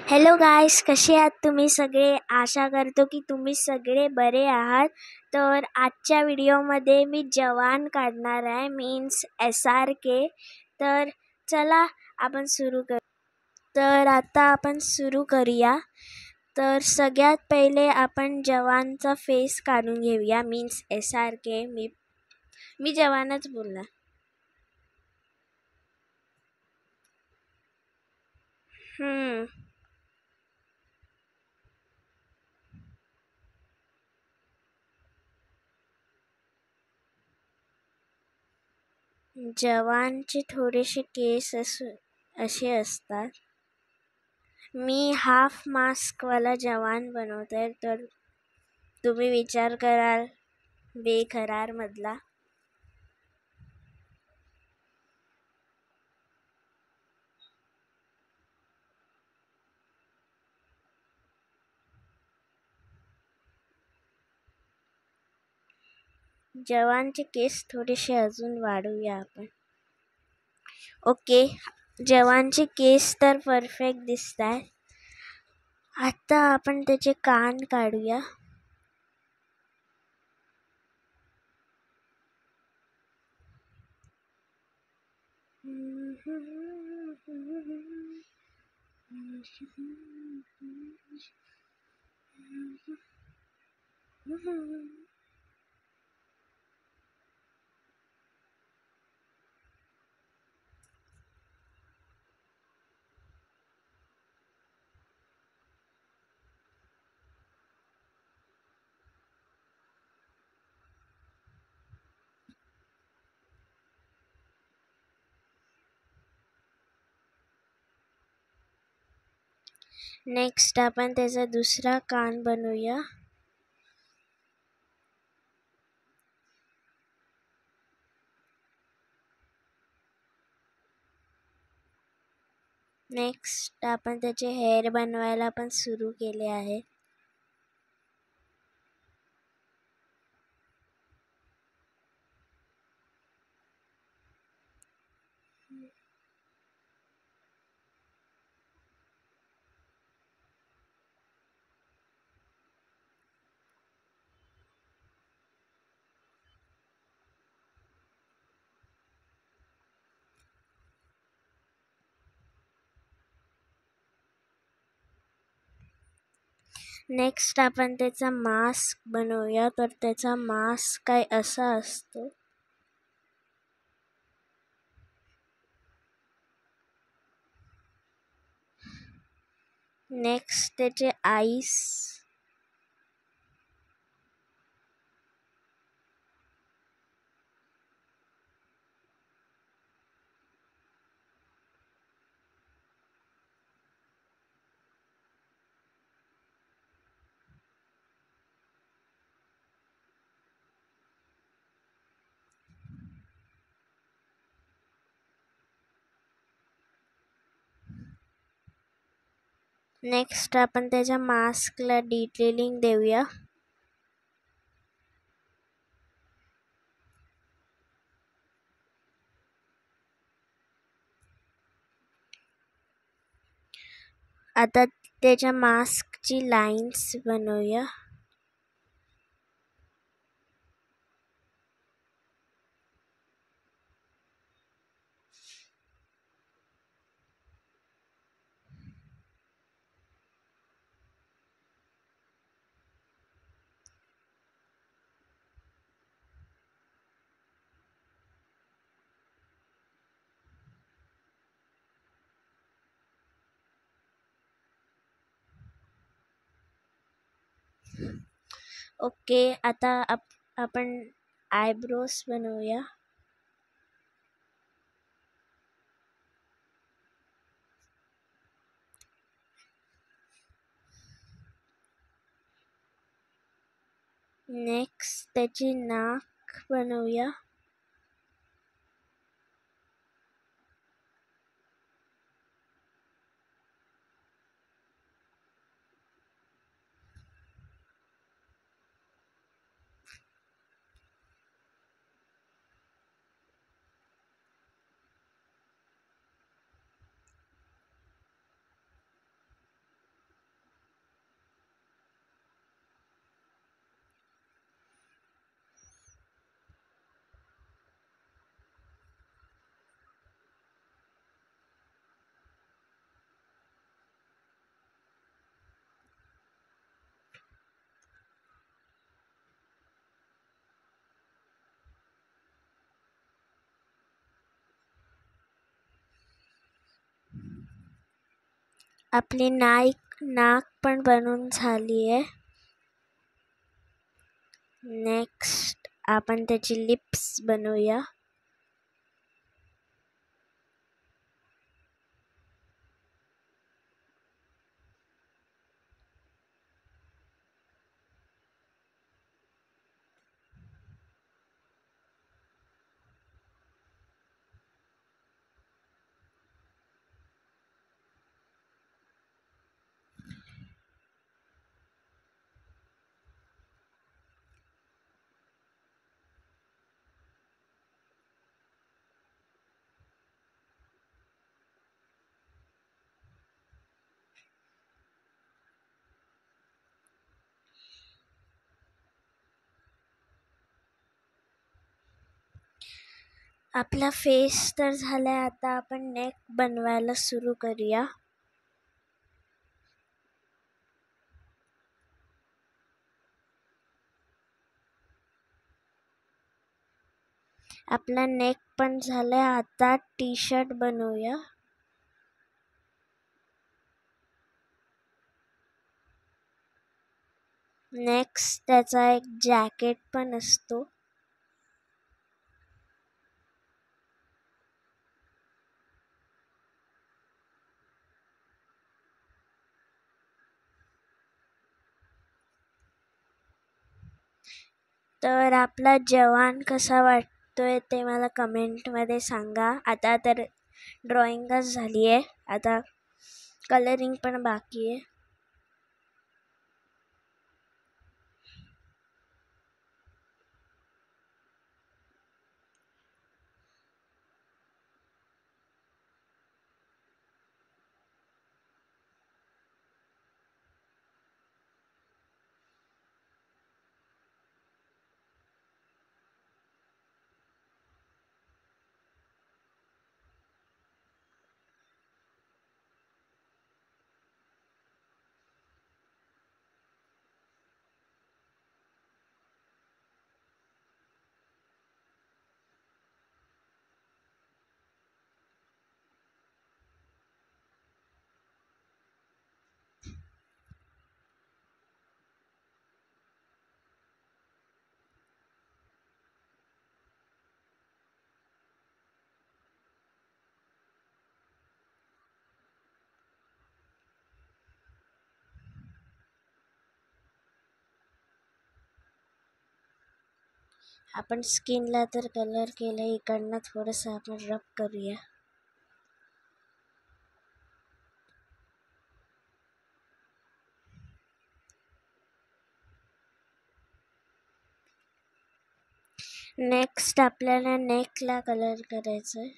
Hello गाईस, कसे आहात तुम्ही सगळे? आशा करतो की तुम्ही सगळे बरे आहात. तर आजच्या व्हिडिओमध्ये मी जवान काढणार आहे, मीन्स SRK. तर चला आपण सुरू करू. तर आता आपण सुरू करूया. तर सगळ्यात पहिले आपण जवानचा फेस काढून घेऊया, मीन्स SRK. मी जवानच बोलणार. जवानचे थोडेसे केस असे असतात. मी हाफ मास्कवाला जवान बनवते, तर तुम्ही विचार कराल बेकरार मधला. जवानचे केस थोडेसे अजून वाढवूया आपण. ओके, जवानचे केस तर परफेक्ट दिसतात. आता आपण त्याचे कान काढूया. नेक्स्ट आपण त्याचा दुसरा कान बनवूया. नेक्स्ट आपण त्याचे हेअर बनवायला पण सुरू केले आहे. नेक्स्ट आपण त्याचा मास्क बनवूया. तर त्याचा मास्क काय असा असतो. नेक्स्ट त्याचे आईस. नेक्स्ट आपण त्याच्या मास्कला डिटेलिंग देऊया. आता त्याच्या मास्कची लाईन्स बनवूया. ओके, आता आपण आयब्रोज बनवूया. नेक्स्ट त्याची नाक बनवूया. आपली नाक पण बनवून झाली आहे. नेक्स्ट आपण त्याची लिप्स बनवूया. आपला फेस तर झालाय. आता आपण नेक बनवायला सुरू करूया. आपला नेक पण झालाय. आता टी शर्ट बनवूया. नेक्स्ट त्याचा एक जॅकेट पण असतो. तर आपला जवान कसा वाटतोय ते मला कमेंटमध्ये सांगा. आता तर ड्रॉइंगच झाली आहे. आता कलरिंग पण बाकी आहे. आपण स्किनला तर कलर केला. इकडनं थोडंसं आपण रब करूया. नेक्स्ट आपल्याला नेकला कलर करायचा आहे.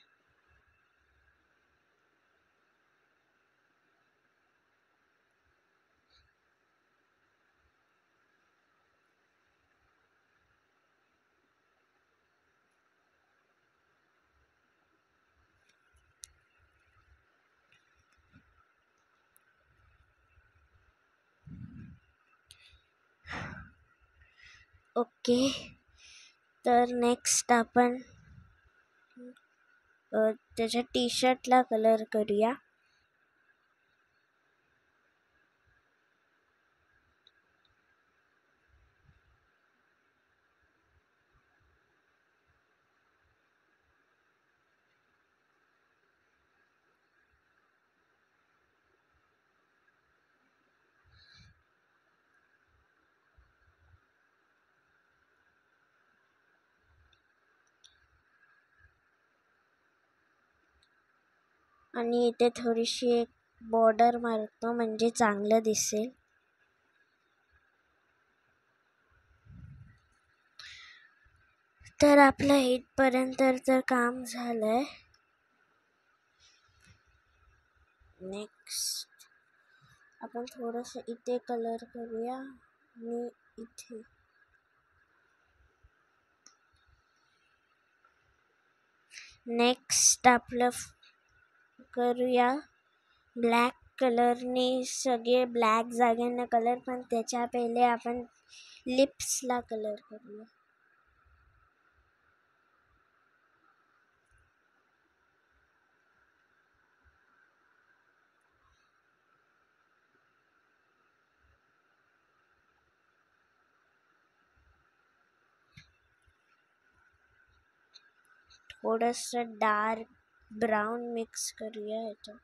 ओके, तर नेक्स्ट आपण त्याच्या टी शर्टला कलर करूया. आणि इथे थोडीशी एक बॉर्डर मारतो म्हणजे चांगलं दिसेल. तर आपलं इथपर्यंत तर काम झालंय. नेक्स्ट आपण थोडंसं इथे कलर करूया आणि इथे. नेक्स्ट आपलं करूया ब्लॅक कलरनी सगळे ब्लॅक जागेनं कलर. पण त्याच्या पहिले आपण लिप्सला कलर करूया. थोडंसं डार्क ब्राऊन मिक्स करूया ह्याच्यात.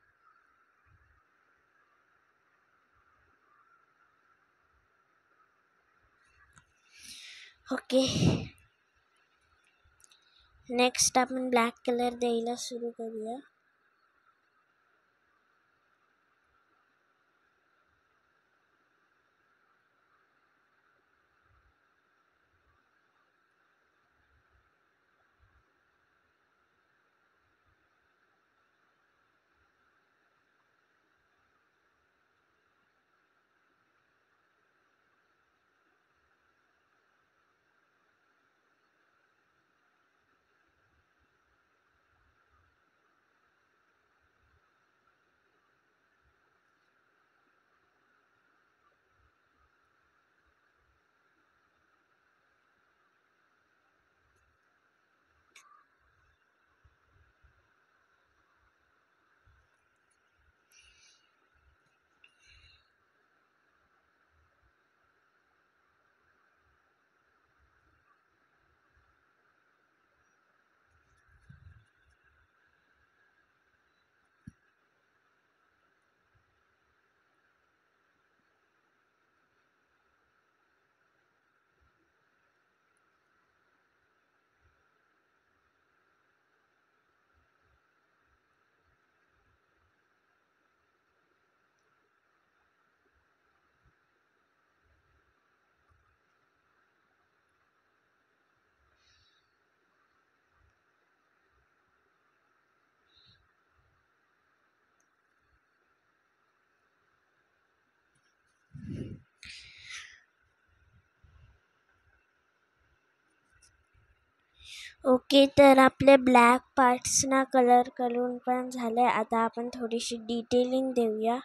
ओके, नेक्स्ट आपण ब्लॅक कलर द्यायला सुरू करूया. ओके, तर आपले ब्लॅक पार्ट्सना कलर करून पण झाले. आता आपण थोडीशी डिटेलिंग देऊया.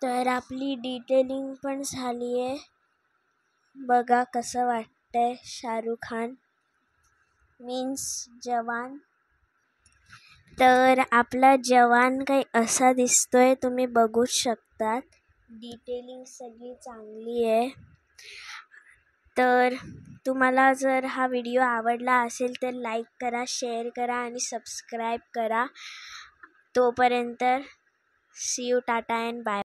तर आपली डिटेलिंग पण झाली आहे. बघा कसं वाटतंय शाहरुख खान मीन्स जवान. तर आपला जवान काही असा दिसतोय, तुम्ही बघूच शकतात. डिटेलिंग सगळी चांगली आहे. तर तुम्हाला जर हा व्हिडिओ आवडला असेल तर लाईक करा, शेअर करा आणि सबस्क्राईब करा. तोपर्यंत see you, tata and bye.